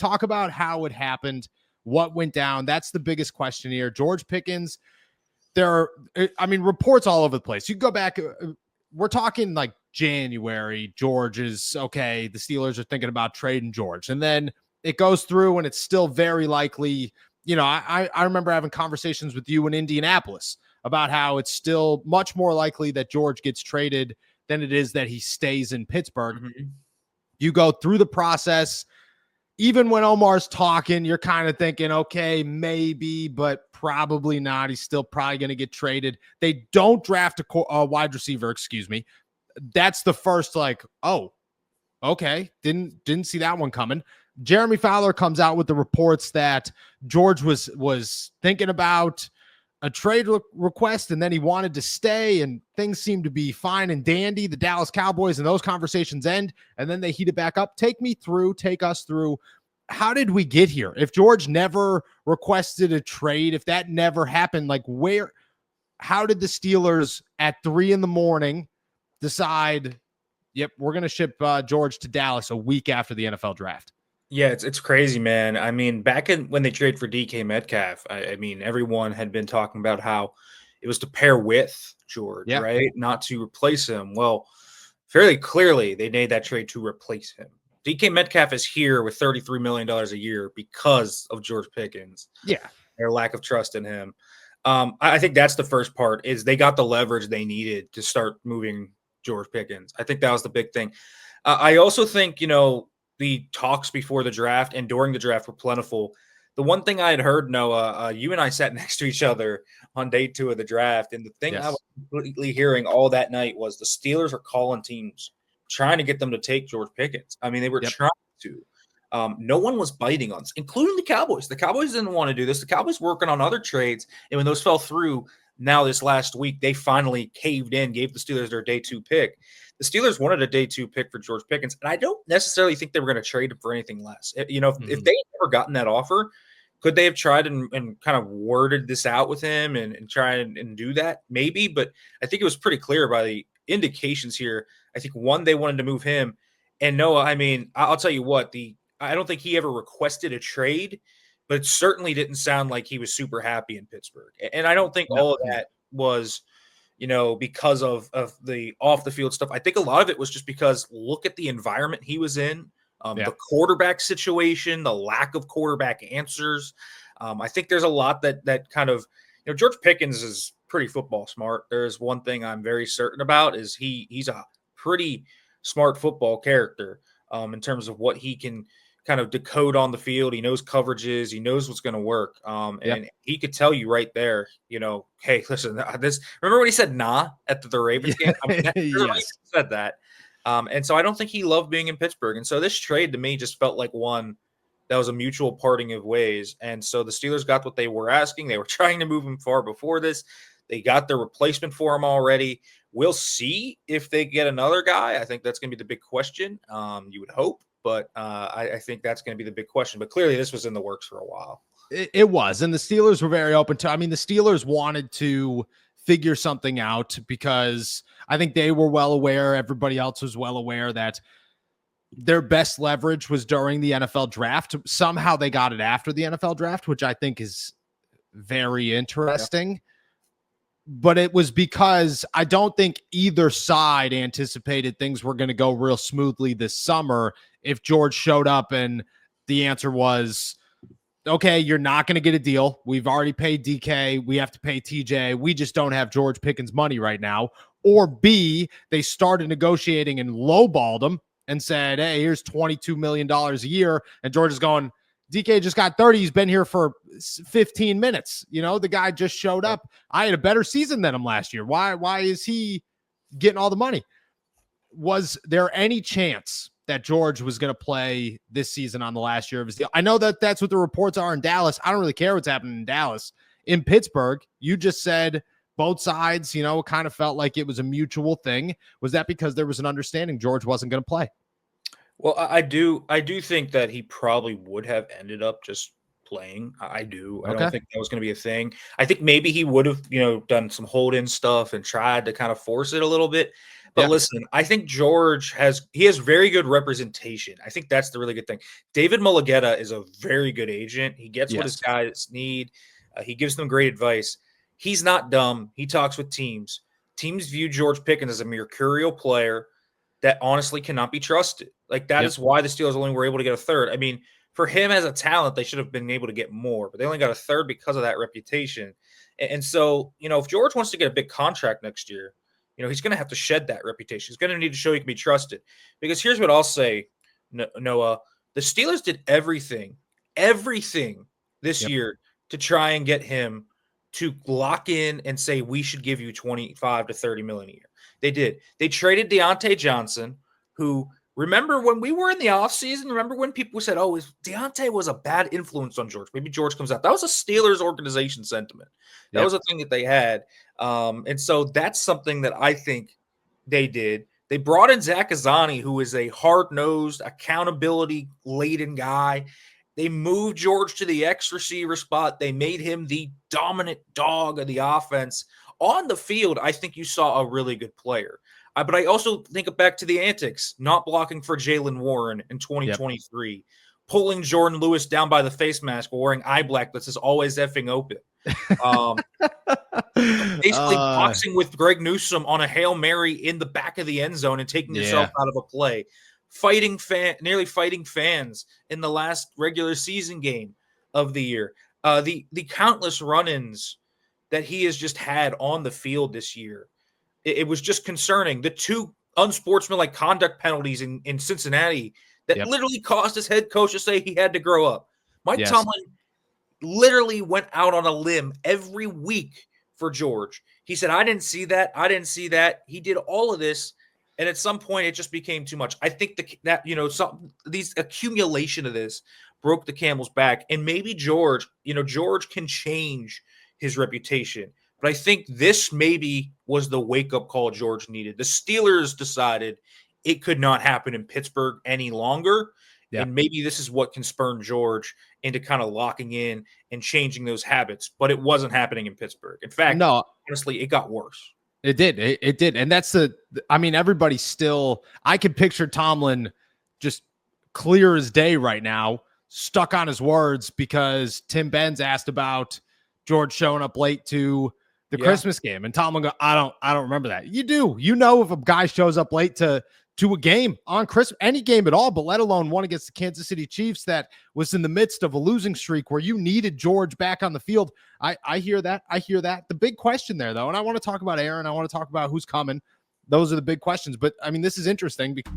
talk about how it happened, what went down. That's the biggest question here. George Pickens, reports all over the place. You go back, we're talking like January, George is okay. The Steelers are thinking about trading George. And then it goes through and it's still very likely. I remember having conversations with you in Indianapolis about how it's still much more likely that George gets traded than it is that he stays in Pittsburgh. Mm-hmm. You go through the process. Even when Omar's talking, you're kind of thinking, okay, maybe, but probably not. He's still probably going to get traded. They don't draft a wide receiver, excuse me. That's the first oh, okay. Didn't see that one coming. Jeremy Fowler comes out with the reports that George was thinking about a trade request, and then he wanted to stay, and things seem to be fine and dandy. The Dallas Cowboys and those conversations end, and then they heat it back up. Take us through. How did we get here? If George never requested a trade, if that never happened, how did the Steelers at 3 a.m. decide, yep, we're going to ship George to Dallas a week after the NFL draft? Yeah, it's crazy, man. I mean, back when they traded for DK Metcalf, I mean, everyone had been talking about how it was to pair with George, right? Not to replace him. Well, fairly clearly, they made that trade to replace him. DK Metcalf is here with $33 million a year because of George Pickens. Yeah. Their lack of trust in him. I think that's the first part, is they got the leverage they needed to start moving George Pickens. I think that was the big thing. I also think, the talks before the draft and during the draft were plentiful. The one thing I had heard, Noah, you and I sat next to each other on day 2 of the draft, and the thing I was completely hearing all that night was the Steelers are calling teams, trying to get them to take George Pickens. I mean, they were trying to. No one was biting on this, including the Cowboys. The Cowboys didn't want to do this. The Cowboys working on other trades, and when those fell through, now this last week, they finally caved in, gave the Steelers their day 2 pick. The Steelers wanted a day 2 pick for George Pickens, and I don't necessarily think they were going to trade him for anything less. If they had never gotten that offer, could they have tried and kind of worded this out with him and try and do that? Maybe, but I think it was pretty clear by the indications here. I think, one, they wanted to move him. And Noah, I mean, I'll tell you what, I don't think he ever requested a trade, but it certainly didn't sound like he was super happy in Pittsburgh. And I don't think all of that was – because of the off the field stuff. I think a lot of it was just because look at the environment he was in, the quarterback situation, the lack of quarterback answers. I think there's a lot that kind of, George Pickens is pretty football smart. There's one thing I'm very certain about is he's a pretty smart football character in terms of what he can kind of decode on the field. He knows coverages. He knows what's going to work. And he could tell you right there, hey, listen, remember when he said nah at the Ravens game? I mean, he said that. And so I don't think he loved being in Pittsburgh. And so this trade to me just felt like one that was a mutual parting of ways. And so the Steelers got what they were asking. They were trying to move him far before this. They got their replacement for him already. We'll see if they get another guy. I think that's going to be the big question. You would hope. But I think that's going to be the big question. But clearly this was in the works for a while. It was. And the Steelers were very open to, the Steelers wanted to figure something out because I think they were well aware, everybody else was well aware that their best leverage was during the NFL draft. Somehow they got it after the NFL draft, which I think is very interesting. Yeah. But it was because I don't think either side anticipated things were going to go real smoothly this summer if George showed up and the answer was, okay, you're not going to get a deal. We've already paid DK. We have to pay TJ. We just don't have George Pickens' money right now. Or B, they started negotiating and lowballed him and said, hey, here's $22 million a year. And George is going, DK just got 30. He's been here for 15 minutes. The guy just showed up. I had a better season than him last year. Why is he getting all the money? Was there any chance that George was going to play this season on the last year of his deal? I know that that's what the reports are in Dallas. I don't really care what's happening in Dallas. In Pittsburgh, you just said both sides, kind of felt like it was a mutual thing. Was that because there was an understanding George wasn't going to play? Well, I do think that he probably would have ended up just playing. I do. I don't think that was going to be a thing. I think maybe he would have, done some hold-in stuff and tried to kind of force it a little bit. But Yeah. listen, I think George has very good representation. I think that's the really good thing. David Mulugeta is a very good agent. He gets what his Yes. guys need. He gives them great advice. He's not dumb. He talks with teams. Teams view George Pickens as a mercurial player that honestly cannot be trusted. Like that Yep. is why the Steelers only were able to get a third. I mean, for him as a talent, they should have been able to get more, but they only got a third because of that reputation. And so, if George wants to get a big contract next year, he's going to have to shed that reputation. He's going to need to show he can be trusted. Because here's what I'll say, Noah: the Steelers did everything this Yep. year to try and get him to lock in and say we should give you 25 to 30 million a year. They did. They traded Deontay Johnson, who, remember when we were in the offseason, remember when people said, oh, Deontay was a bad influence on George. Maybe George comes out. That was a Steelers organization sentiment. That was a thing that they had. And so that's something that I think they did. They brought in Zach Azani, who is a hard-nosed, accountability-laden guy. They moved George to the X receiver spot. They made him the dominant dog of the offense. On the field, I think you saw a really good player. But I also think back to the antics, not blocking for Jalen Warren in 2023, pulling Jordan Lewis down by the face mask while wearing eye black that says always effing open. Basically boxing with Greg Newsome on a Hail Mary in the back of the end zone and taking yourself out of a play. Nearly fighting fans in the last regular season game of the year. The countless run-ins that he has just had on the field this year. It was just concerning. The two unsportsmanlike conduct penalties in Cincinnati that literally caused his head coach to say he had to grow up. Mike Tomlin literally went out on a limb every week for George. He said, I didn't see that. I didn't see that. He did all of this. And at some point, it just became too much. I think these accumulation of this broke the camel's back. And maybe George can change his reputation. But I think this maybe was the wake-up call George needed. The Steelers decided it could not happen in Pittsburgh any longer. Yeah. And maybe this is what can spurn George into kind of locking in and changing those habits. But it wasn't happening in Pittsburgh. In fact, honestly, it got worse. It did. It did. And that's everybody still, I could picture Tomlin just clear as day right now, stuck on his words because Tim Benz asked about George showing up late to the Christmas game. And Tomlin go, I don't remember that. You do. If a guy shows up late to a game on Christmas, any game at all, but let alone one against the Kansas City Chiefs that was in the midst of a losing streak where you needed George back on the field. I hear that. The big question there, though, and I want to talk about Aaron. I want to talk about who's coming. Those are the big questions. But, this is interesting because